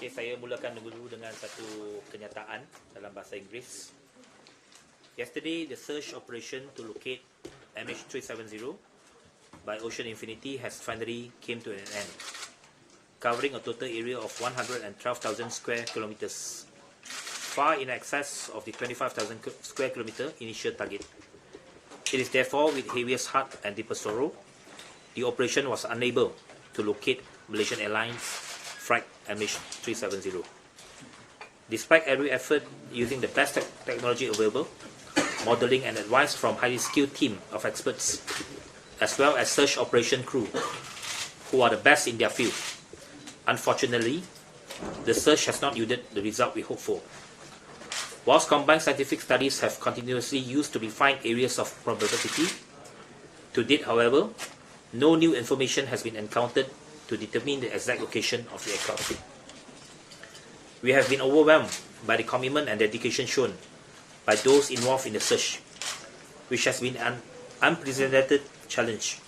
Okay, saya mulakan dulu dengan satu kenyataan dalam bahasa Inggeris. Yesterday, the search operation to locate MH370 by Ocean Infinity has finally came to an end, covering a total area of 112,000 square kilometers, far in excess of the 25,000 square kilometer initial target. It is therefore with heaviest heart and deepest sorrow, the operation was unable to locate Malaysian Airlines flight MH370. Despite every effort using the best technology available, modeling and advice from highly skilled team of experts, as well as search operation crew, who are the best in their field, unfortunately, the search has not yielded the result we hoped for. Whilst combined scientific studies have continuously used to refine areas of probability, to date, however, no new information has been encountered to determine the exact location of the aircraft. We have been overwhelmed by the commitment and dedication shown by those involved in the search, which has been an unprecedented challenge.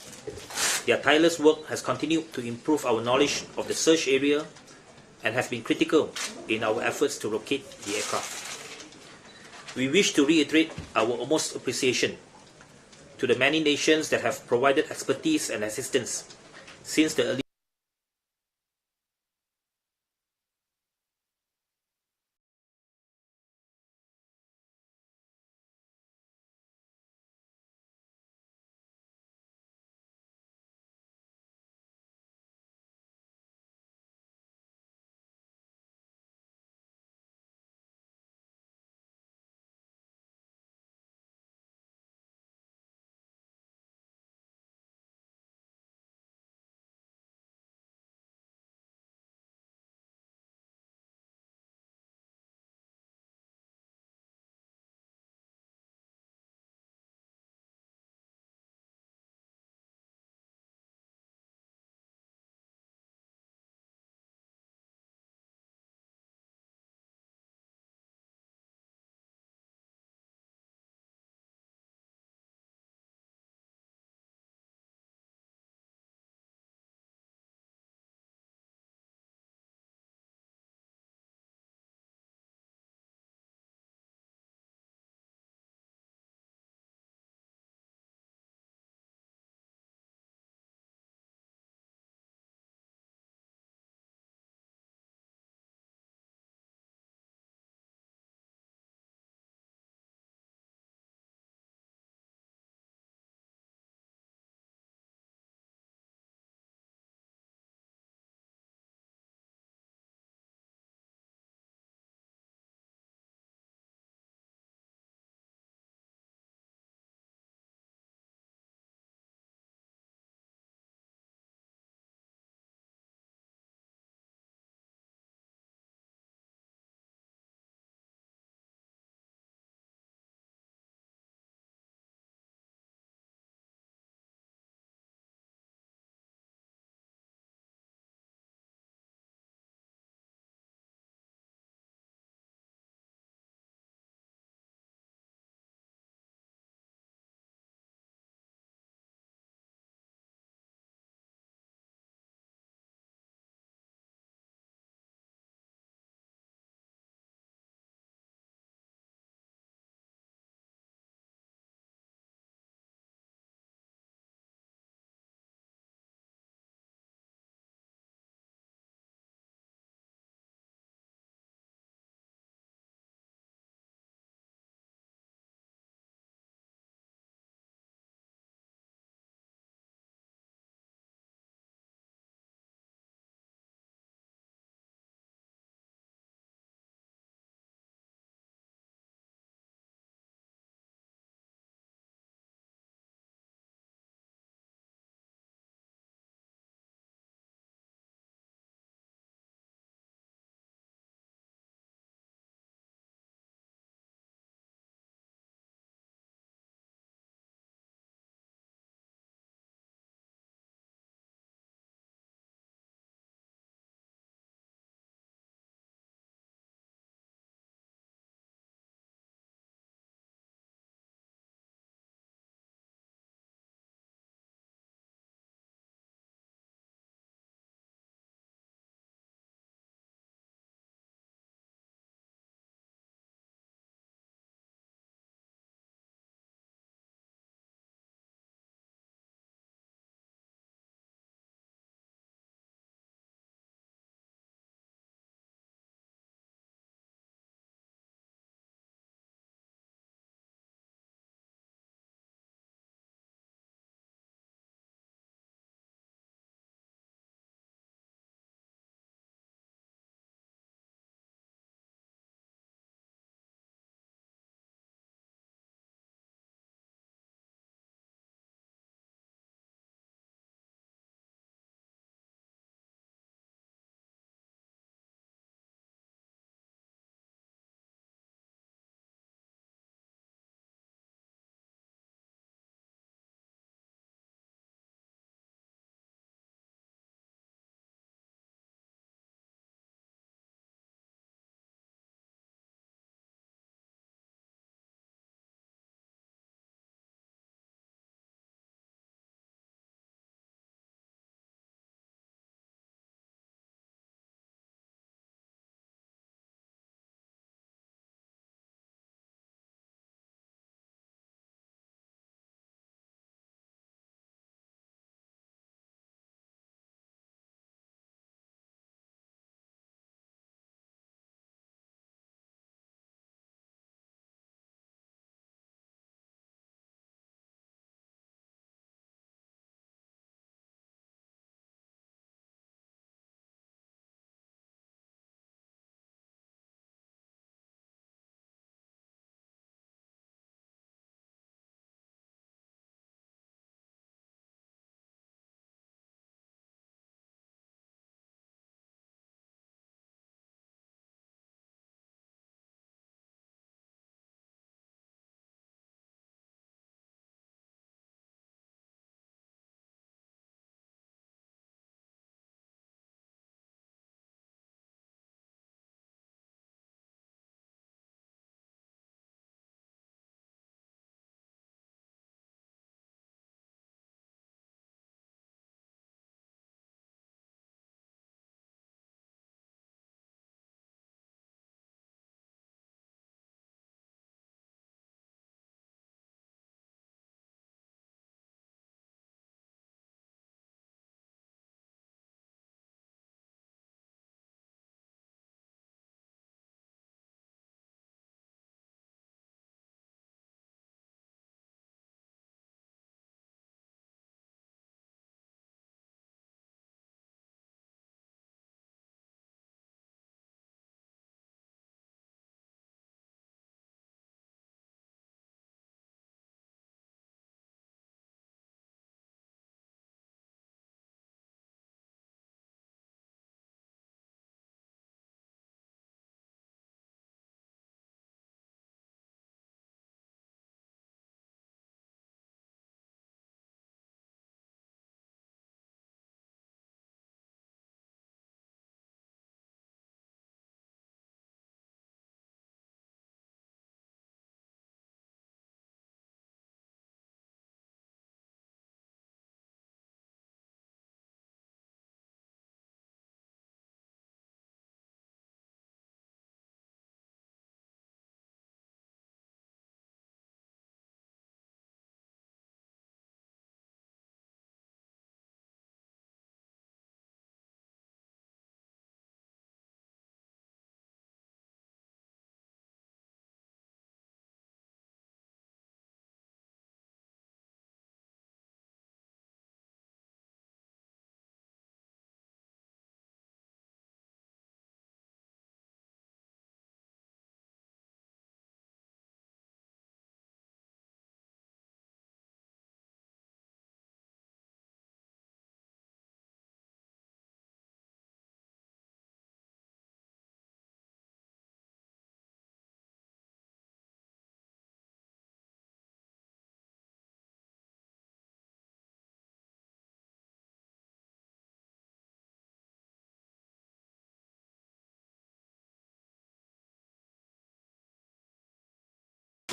Their tireless work has continued to improve our knowledge of the search area and has been critical in our efforts to locate the aircraft. We wish to reiterate our utmost appreciation to the many nations that have provided expertise and assistance since the early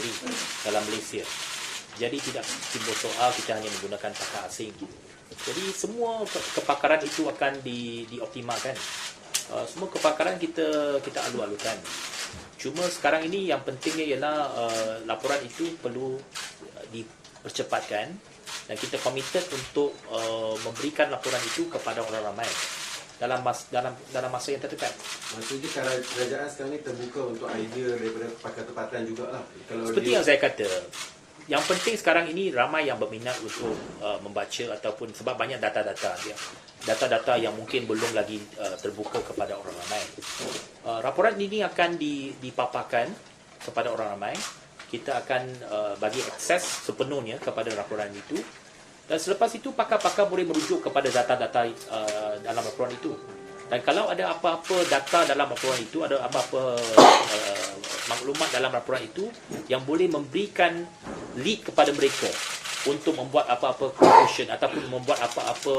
negeri dalam Malaysia. Jadi tidak timbul soal kita hanya menggunakan pakar asing. Jadi semua kepakaran itu akan dioptimalkan. Semua kepakaran kita alu-alukan. Cuma sekarang ini yang pentingnya ialah laporan itu perlu dipercepatkan dan kita komited untuk memberikan laporan itu kepada orang ramai dalam masa yang terdekat. Maksudnya kerajaan sekarang ni terbuka untuk idea daripada pakar tempatan jugalah. Seperti yang saya kata, yang penting sekarang ini ramai yang berminat untuk membaca ataupun sebab banyak data-data dia. Data-data yang mungkin belum lagi terbuka kepada orang ramai. Laporan ini akan dipaparkan kepada orang ramai. Kita akan bagi akses sepenuhnya kepada laporan itu. Dan selepas itu pakar-pakar boleh merujuk kepada data-data dalam laporan itu. Dan kalau ada apa-apa data dalam laporan itu, ada apa-apa maklumat dalam laporan itu yang boleh memberikan lead kepada mereka untuk membuat apa-apa conclusion ataupun membuat apa-apa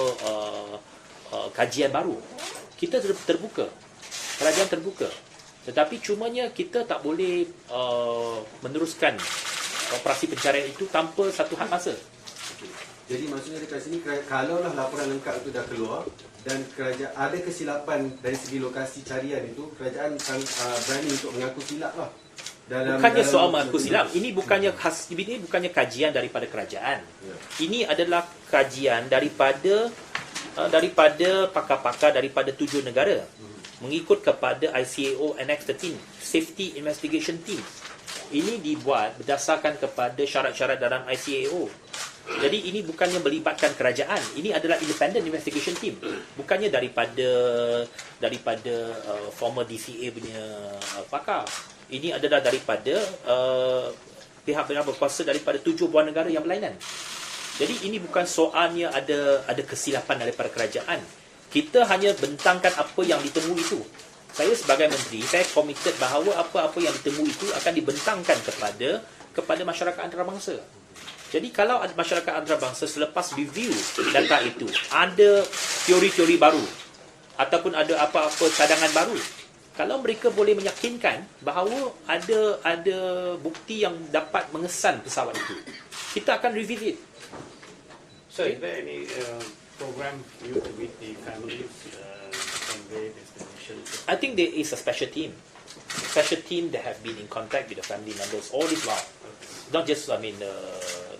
kajian baru, kita terbuka. Kerajaan terbuka. Tetapi cumanya kita tak boleh meneruskan operasi pencarian itu tanpa satu had masa. Jadi maksudnya dekat sini, kalaulah laporan lengkap itu dah keluar dan kerajaan ada kesilapan dari segi lokasi carian itu, kerajaan berani untuk mengaku silap lah. Bukannya soal mengaku silap. Ini bukannya kajian daripada kerajaan. Ya. Ini adalah kajian daripada pakar-pakar daripada 7 negara. Mengikut kepada ICAO Annex 13, Safety Investigation Team. Ini dibuat berdasarkan kepada syarat-syarat dalam ICAO. Jadi ini bukannya melibatkan kerajaan. Ini adalah independent investigation team. Bukannya daripada former DCA punya pakar. Ini adalah daripada pihak yang berkuasa daripada 7 buah negara yang berlainan. Jadi ini bukan soalnya ada kesilapan daripada kerajaan. Kita hanya bentangkan apa yang ditemui itu. Saya sebagai menteri, saya komited bahawa apa-apa yang ditemui itu akan dibentangkan kepada masyarakat antarabangsa. Jadi kalau masyarakat antarabangsa selepas review data itu ada teori-teori baru ataupun ada apa-apa cadangan baru, kalau mereka boleh meyakinkan bahawa ada bukti yang dapat mengesan pesawat itu, kita akan revisit. So, is there any program for you to meet the families convey this information? I think there is a special team that have been in contact with the family members all this while. Not just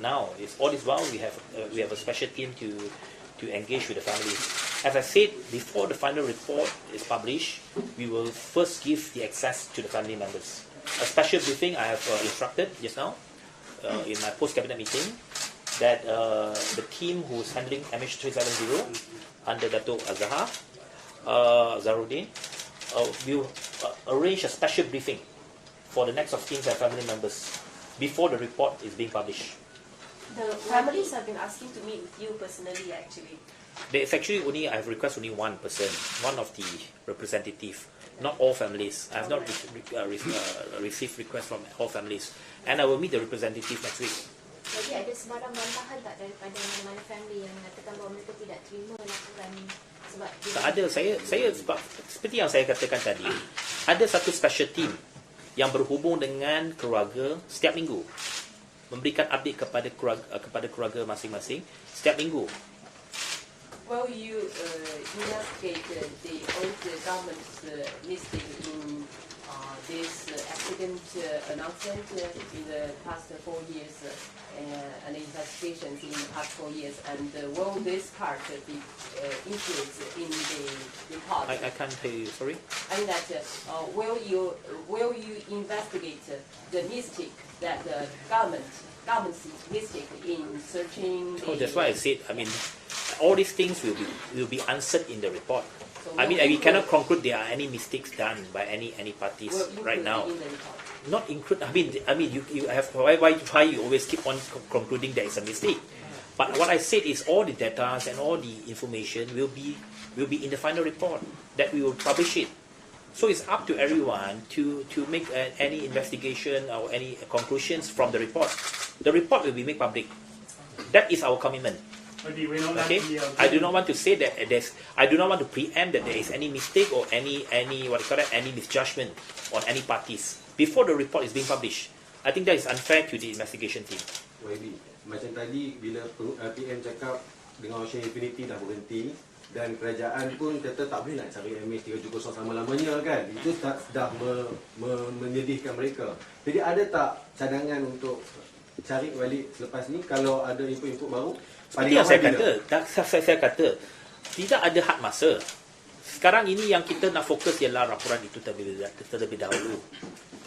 now. It's all this while we have a special team to engage with the families. As I said, before the final report is published, we will first give the access to the family members. A special briefing I have instructed just now in my post-cabinet meeting that the team who is handling MH370 under Datuk Azhar Zaruddin will arrange a special briefing for the next of kin and family members before the report is being published. The families have been asking to meet with you personally, actually. There's actually I've requested only one person, one of the representative, not all families. I have not received requests from all families, and I will meet the representative next week. Jadi ada sebarang bantahan tak daripada mana-mana family yang mengatakan bahawa mereka tidak terima laporan sebab tak ada. Saya seperti yang saya katakan tadi, ada satu special team yang berhubung dengan keluarga setiap minggu, memberikan update kepada keluarga masing-masing setiap minggu. Well, you investigate the old government's mistake in this accident announcement in the past 4 years and investigations in the past 4 years, and will this part be influenced in the report? I can't hear you. Sorry. I mean that will you investigate the mistake that the government's mistake in searching? Oh, that's why I said. I mean, all these things will be answered in the report. So I mean, we cannot conclude there are any mistakes done by any parties right now. Not include. I mean, you have why you always keep on concluding there is a mistake. But what I said is all the data and all the information will be in the final report that we will publish it. So it's up to everyone to make any investigation or any conclusions from the report. The report will be made public. That is our commitment. Okay, I do not want to say that I do not want to preempt that there is any mistake or any misjudgment on any parties before the report is being published. I think that is unfair to the investigation team. YB, macam tadi bila PM cakap dengan Ocean Infinity dah berhenti dan kerajaan pun kata tak boleh nak cari MH370 selama-lamanya kan. Itu dah menyedihkan mereka. Jadi ada tak cadangan untuk cari balik selepas ni kalau ada input-input baru? Seperti yang saya kata, tidak ada had masa. Sekarang ini yang kita nak fokus ialah laporan itu terlebih dahulu.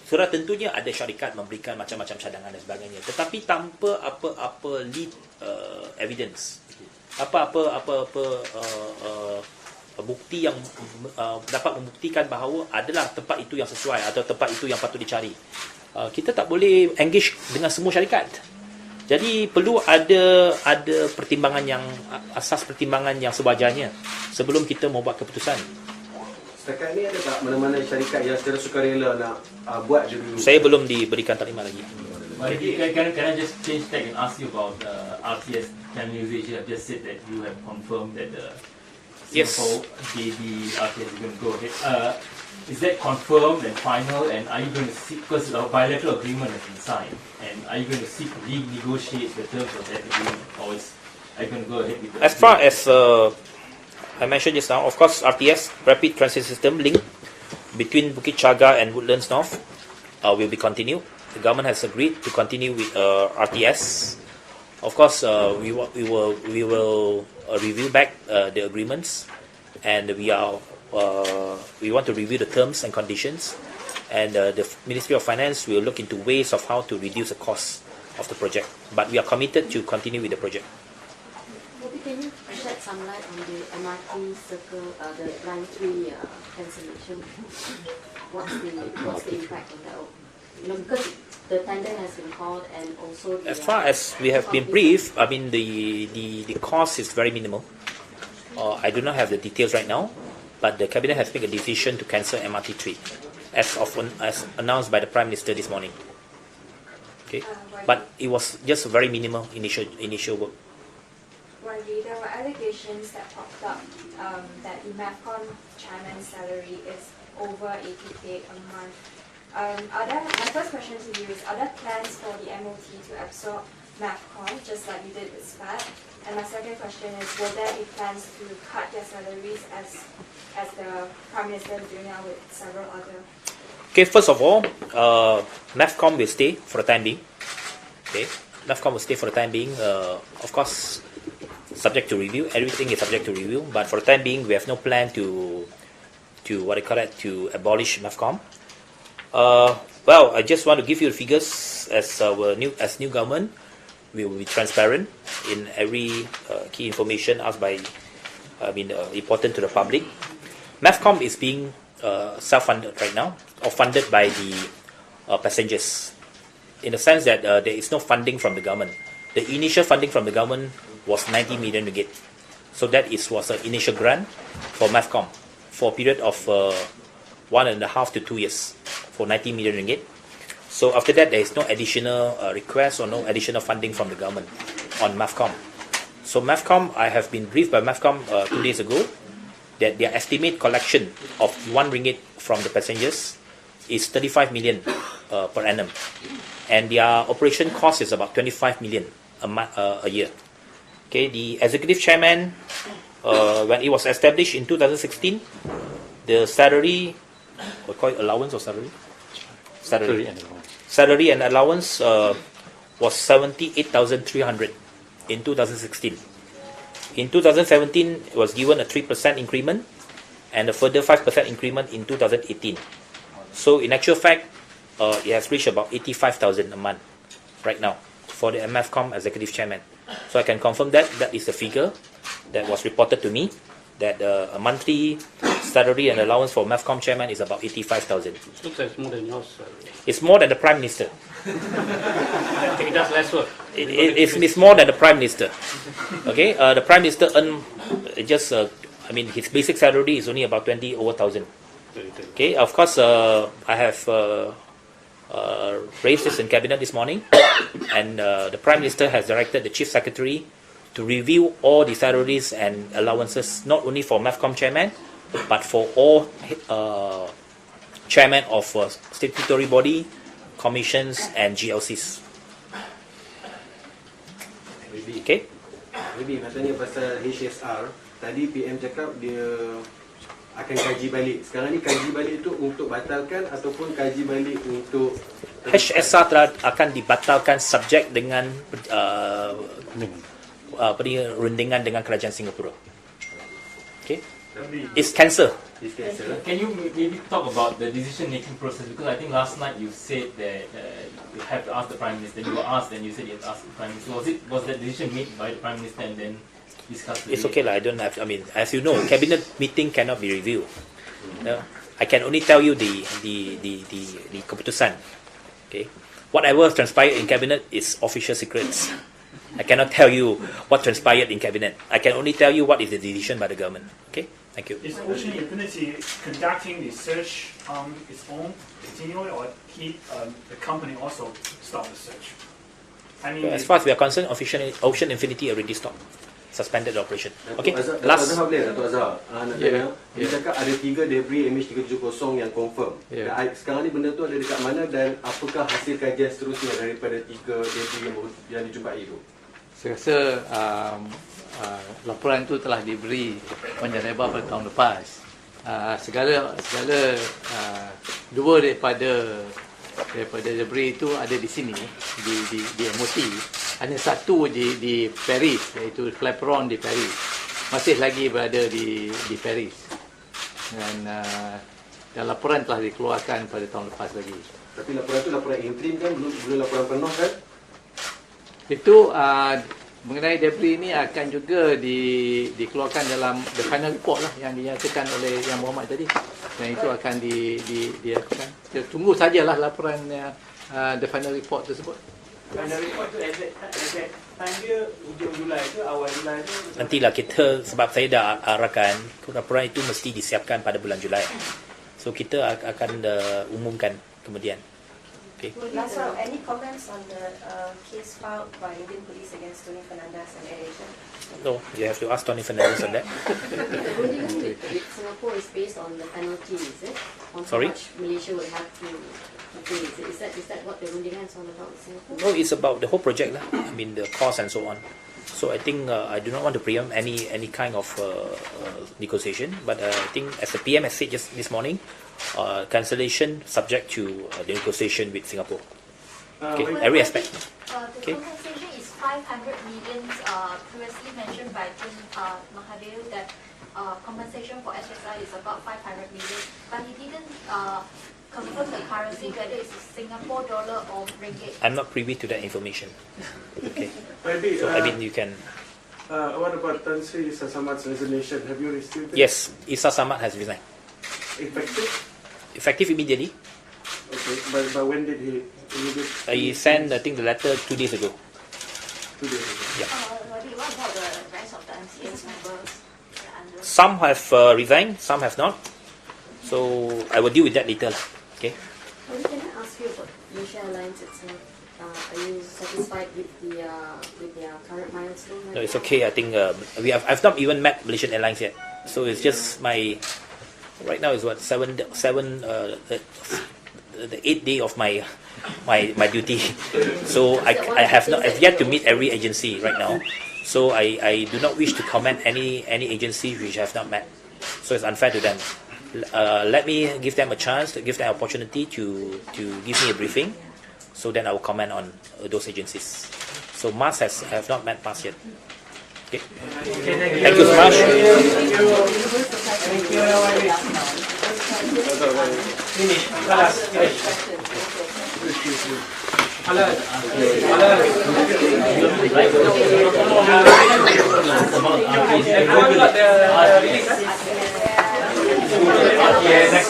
Sudah tentunya ada syarikat memberikan macam-macam cadangan dan sebagainya, tetapi tanpa apa-apa lead evidence, bukti yang dapat membuktikan bahawa adalah tempat itu yang sesuai atau tempat itu yang patut dicari. Kita tak boleh engage dengan semua syarikat. Jadi perlu ada pertimbangan yang asas pertimbangan yang sewajarnya sebelum kita membuat keputusan. Setakat ni ada tak mana-mana syarikat yang secara sukarela nak buat dulu? Saya belum diberikan taklimat lagi. Can I just change tack and ask you about RTS Channel News Asia? Just said that you have confirmed that Singapore JD RTS is going to go ahead. Is that confirmed and final? And are you going to seek, because a bilateral agreement has been signed, and are you going to seek to renegotiate the terms of that agreement, or are you going to go ahead with the As far as I mentioned just now, of course, RTS, Rapid Transit System link between Bukit Chaga and Woodlands North will be continued. The government has agreed to continue with RTS. Of course, we will review back the agreements, and we want to review the terms and conditions, and the Ministry of Finance will look into ways of how to reduce the cost of the project. But we are committed to continue with the project. Can you shed some light on the MRT circle, the line 3 cancellation? What's the impact on that? Because the tender has been called, and also as far as we have been briefed, I mean the cost is very minimal. I do not have the details right now, but the cabinet has made a decision to cancel MRT3 as announced by the Prime Minister this morning. Okay, but it was just a very minimal initial work. There were allegations that popped up that the MAFCON chairman's salary is over 80k a month. My first question to you is, are there plans for the MOT to absorb MAFCON just like you did with SPAT? And my second question is, will there be plans to cut their salaries as the Prime Minister is doing now with several other? Okay, first of all, MAFCON will stay for the time being. Okay, MAFCON will stay for the time being. Of course, subject to review. Everything is subject to review. But for the time being, we have no plan to abolish MAFCON. Well, I just want to give you the figures as new government. We will be transparent in every key information asked by, important to the public. MAFCON is being self-funded right now, or funded by the passengers, in the sense that there is no funding from the government. The initial funding from the government was 90 million ringgit. So that was an initial grant for MAFCON for a period of 1.5 to 2 years for 90 million ringgit. So after that, there is no additional request or no additional funding from the government on MAFCON. So MAFCON, I have been briefed by MAFCON 2 days ago that their estimate collection of 1 ringgit from the passengers is 35 million per annum. And their operation cost is about 25 million a year. Okay, the executive chairman, when it was established in 2016, the salary, we call it allowance or salary? Salary and allowance was 78,300 in 2016. In 2017, it was given a 3% increment and a further 5% increment in 2018. So in actual fact, it has reached about 85,000 a month right now for the MAFCON executive chairman. So I can confirm that is the figure that was reported to me, that a monthly salary and allowance for MAFCON chairman is about 85,000. Looks like it's more than yours. It's more than the Prime Minister. I think it does less work. It's more than the Prime Minister. Okay, the Prime Minister earned just, his basic salary is only about 20,000. Okay, of course, I have raised this in cabinet this morning, and the Prime Minister has directed the Chief Secretary to review all the salaries and allowances, not only for MAFCON chairman, but for all chairman of statutory body, commissions and GLCs. Maybe. Okay? Maybe nak tanya pasal HSR. Tadi PM cakap dia akan kaji balik. Sekarang ni kaji balik tu untuk batalkan ataupun kaji balik untuk HSR telah akan dibatalkan subjek dengan rundingan dengan kerajaan Singapura. Okay? It's cancel. Can you maybe talk about the decision-making process? Because I think last night you said that you have to ask the Prime Minister. You were asked and you said you had to ask the Prime Minister. Was that decision made by the Prime Minister and then discussed? It's okay lah. I don't have. I mean, as you know, cabinet meeting cannot be reviewed. I can only tell you the keputusan. Okay. Whatever transpired in cabinet is official secrets. I cannot tell you what transpired in cabinet. I can only tell you what is the decision by the government. Okay. Thank you. Is Ocean Infinity conducting the search on its own continually, or the company also stop the search? I mean, As far as we are concerned, Ocean Infinity already stopped, suspended the operation. Okay, last. Datuk Azhar, nak tanya, dia cakap ada 3 debris MH370 yang confirm. Sekarang ni benda tu ada dekat mana dan apakah hasil kajian seterusnya daripada 3 debris yang dijumpai itu? Saya rasa laporan itu telah diberi penjaraban pada tahun lepas. Segala dua daripada debris itu ada di sini di MOT. Hanya satu di Paris, iaitu flaperon di Paris. Masih lagi berada di Paris. Dan laporan telah dikeluarkan pada tahun lepas lagi. Tapi laporan itu laporan interim kan, belum laporan penuh kan? Itu mengenai debris ini akan juga dikeluarkan dalam the final report lah yang dinyatakan oleh Yang Berhormat tadi, dan itu akan dilakukan. Tunggu sajalah laporan the final report tersebut. final report tu exact time dia hujung Julai ke awal Julai tu? Nantilah kita, sebab saya dah arahkan laporan itu mesti disiapkan pada bulan Julai. So kita akan umumkan kemudian. Okay. Last round, any comments on the case filed by Indian police against Tony Fernandez and AirAsia? No, you have to ask Tony Fernandez on that. The ruling with Singapore is based on the penalty, is it? On Sorry? how much Malaysia will have to pay. Is that what the ruling is on about Singapore? No, it's about the whole project lah. I mean the cost and so on. So I think I do not want to preempt any kind of negotiation. But I think as the PM has said just this morning, cancellation subject to the negotiation with Singapore. Okay, every aspect. The compensation is 500 million. Previously mentioned by Tim Mahathir that compensation for SSI is about 500 million, but he didn't confirm the currency, whether it's Singapore dollar or ringgit. I'm not privy to that information. Okay. Maybe, so I mean you can. What about Tan Sri Sasamat's resignation? Have you received it? Yes, Isa Samad has resigned. Effective? Effective immediately. Okay, but when did he? He sent, I think, the letter 2 days ago. 2 days ago. Yeah. What about the rest of the MCS members? Some have resigned, some have not. So I will deal with that later. Okay. Can I ask you about Malaysia Airlines itself? Are you satisfied with their current milestone? No, it's okay. I think I've not even met Malaysian Airlines yet. So it's just my. Right now is what the 8th day of my duty. So I have yet to meet every agency right now. So I do not wish to comment any agency which I have not met. So it's unfair to them. Let me give them a chance, to give them an opportunity to give me a briefing. So then I will comment on those agencies. So MAS have not met MAS yet. Okay. Thank you so much. Thank you. Finish. Yes,